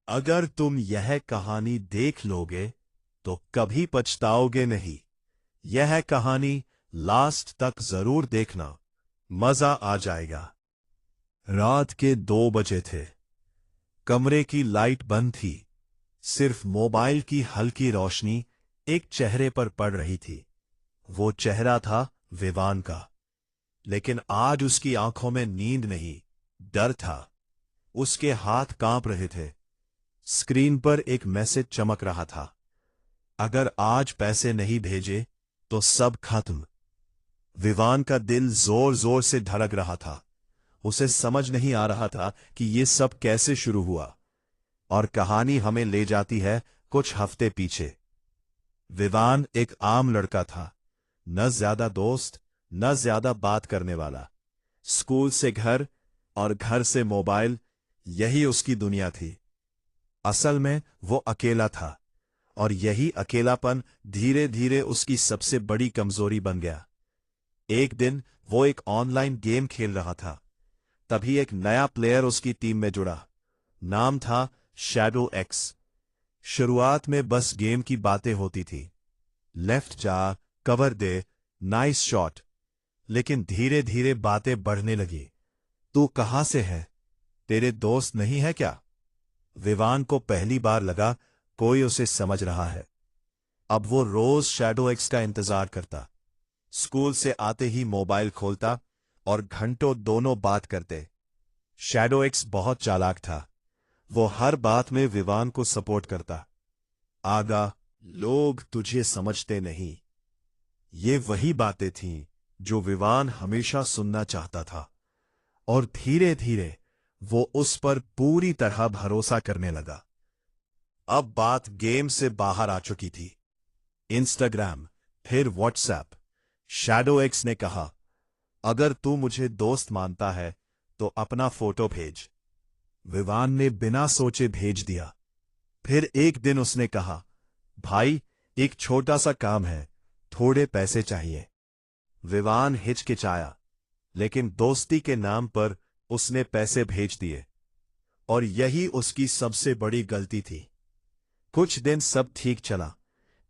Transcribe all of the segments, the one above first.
अगर तुम यह कहानी देख लोगे तो कभी पछताओगे नहीं। यह कहानी लास्ट तक जरूर देखना, मजा आ जाएगा। रात के 2 बजे थे। कमरे की लाइट बंद थी। सिर्फ मोबाइल की हल्की रोशनी एक चेहरे पर पड़ रही थी। वो चेहरा था विवान का। लेकिन आज उसकी आंखों में नींद नहीं, डर था। उसके हाथ कांप रहे थे। स्क्रीन पर एक मैसेज चमक रहा था, अगर आज पैसे नहीं भेजे तो सब खत्म। विवान का दिल जोर जोर से धड़क रहा था। उसे समझ नहीं आ रहा था कि ये सब कैसे शुरू हुआ। और कहानी हमें ले जाती है कुछ हफ्ते पीछे। विवान एक आम लड़का था, न ज्यादा दोस्त, न ज्यादा बात करने वाला। स्कूल से घर और घर से मोबाइल, यही उसकी दुनिया थी। असल में वो अकेला था, और यही अकेलापन धीरे धीरे उसकी सबसे बड़ी कमजोरी बन गया। एक दिन वो एक ऑनलाइन गेम खेल रहा था। तभी एक नया प्लेयर उसकी टीम में जुड़ा। नाम था शैडो एक्स। शुरुआत में बस गेम की बातें होती थी, लेफ्ट जा, कवर दे, नाइस शॉट। लेकिन धीरे धीरे बातें बढ़ने लगी। तू कहां से है? तेरे दोस्त नहीं है क्या? विवान को पहली बार लगा कोई उसे समझ रहा है। अब वो रोज शैडो एक्स का इंतजार करता। स्कूल से आते ही मोबाइल खोलता और घंटों दोनों बात करते। शैडो एक्स बहुत चालाक था। वो हर बात में विवान को सपोर्ट करता। आगा, लोग तुझे समझते नहीं। ये वही बातें थीं जो विवान हमेशा सुनना चाहता था। और धीरे धीरे वो उस पर पूरी तरह भरोसा करने लगा। अब बात गेम से बाहर आ चुकी थी। इंस्टाग्राम, फिर व्हाट्सएप। शैडो एक्स ने कहा, अगर तू मुझे दोस्त मानता है तो अपना फोटो भेज। विवान ने बिना सोचे भेज दिया। फिर एक दिन उसने कहा, भाई, एक छोटा सा काम है, थोड़े पैसे चाहिए। विवान हिचकिचाया, लेकिन दोस्ती के नाम पर उसने पैसे भेज दिए। और यही उसकी सबसे बड़ी गलती थी। कुछ दिन सब ठीक चला,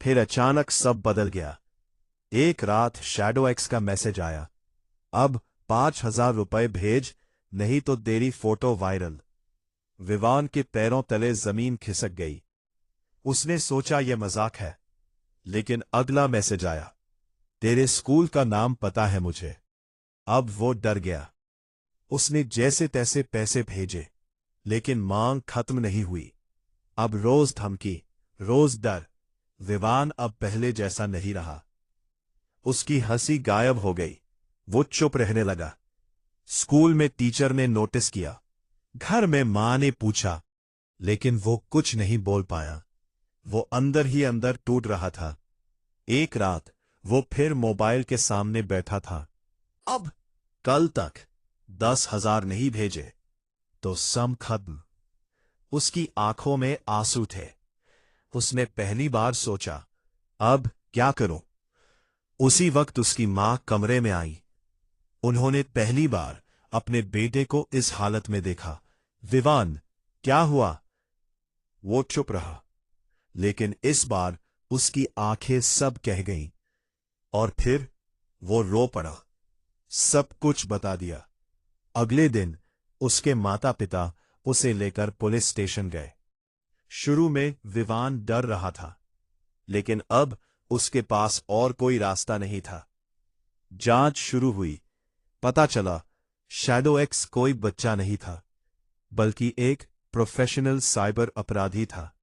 फिर अचानक सब बदल गया। एक रात शैडो एक्स का मैसेज आया, अब 5,000 रुपए भेज, नहीं तो तेरी फोटो वायरल। विवान के पैरों तले जमीन खिसक गई। उसने सोचा यह मजाक है। लेकिन अगला मैसेज आया, तेरे स्कूल का नाम पता है मुझे। अब वो डर गया। उसने जैसे तैसे पैसे भेजे, लेकिन मांग खत्म नहीं हुई। अब रोज धमकी, रोज डर। विवान अब पहले जैसा नहीं रहा। उसकी हंसी गायब हो गई। वो चुप रहने लगा। स्कूल में टीचर ने नोटिस किया, घर में मां ने पूछा, लेकिन वो कुछ नहीं बोल पाया। वो अंदर ही अंदर टूट रहा था। एक रात वो फिर मोबाइल के सामने बैठा था। अब कल तक 10,000 नहीं भेजे तो सम खत्म। उसकी आंखों में आंसू थे। उसने पहली बार सोचा, अब क्या करूं? उसी वक्त उसकी मां कमरे में आई। उन्होंने पहली बार अपने बेटे को इस हालत में देखा। विवान, क्या हुआ? वो चुप रहा, लेकिन इस बार उसकी आंखें सब कह गईं। और फिर वो रो पड़ा। सब कुछ बता दिया। अगले दिन उसके माता पिता उसे लेकर पुलिस स्टेशन गए। शुरू में विवान डर रहा था, लेकिन अब उसके पास और कोई रास्ता नहीं था। जांच शुरू हुई। पता चला शैडो एक्स कोई बच्चा नहीं था, बल्कि एक प्रोफेशनल साइबर अपराधी था।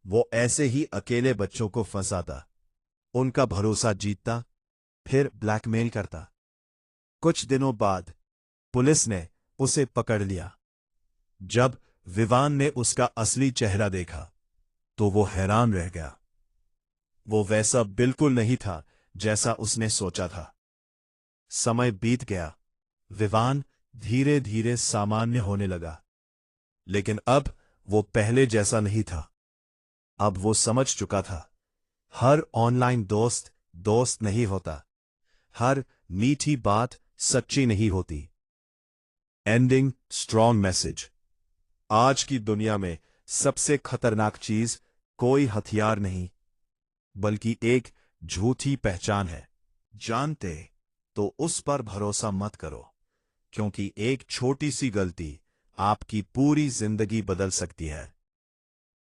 वो ऐसे ही अकेले बच्चों को फंसाता, उनका भरोसा जीतता, फिर ब्लैकमेल करता। कुछ दिनों बाद पुलिस ने उसे पकड़ लिया। जब विवान ने उसका असली चेहरा देखा तो वो हैरान रह गया। वो वैसा बिल्कुल नहीं था जैसा उसने सोचा था। समय बीत गया। विवान धीरे धीरे सामान्य होने लगा। लेकिन अब वो पहले जैसा नहीं था। अब वो समझ चुका था, हर ऑनलाइन दोस्त दोस्त नहीं होता। हर मीठी बात सच्ची नहीं होती। Ending strong message. आज की दुनिया में सबसे खतरनाक चीज कोई हथियार नहीं, बल्कि एक झूठी पहचान है। जानते तो उस पर भरोसा मत करो, क्योंकि एक छोटी सी गलती आपकी पूरी जिंदगी बदल सकती है।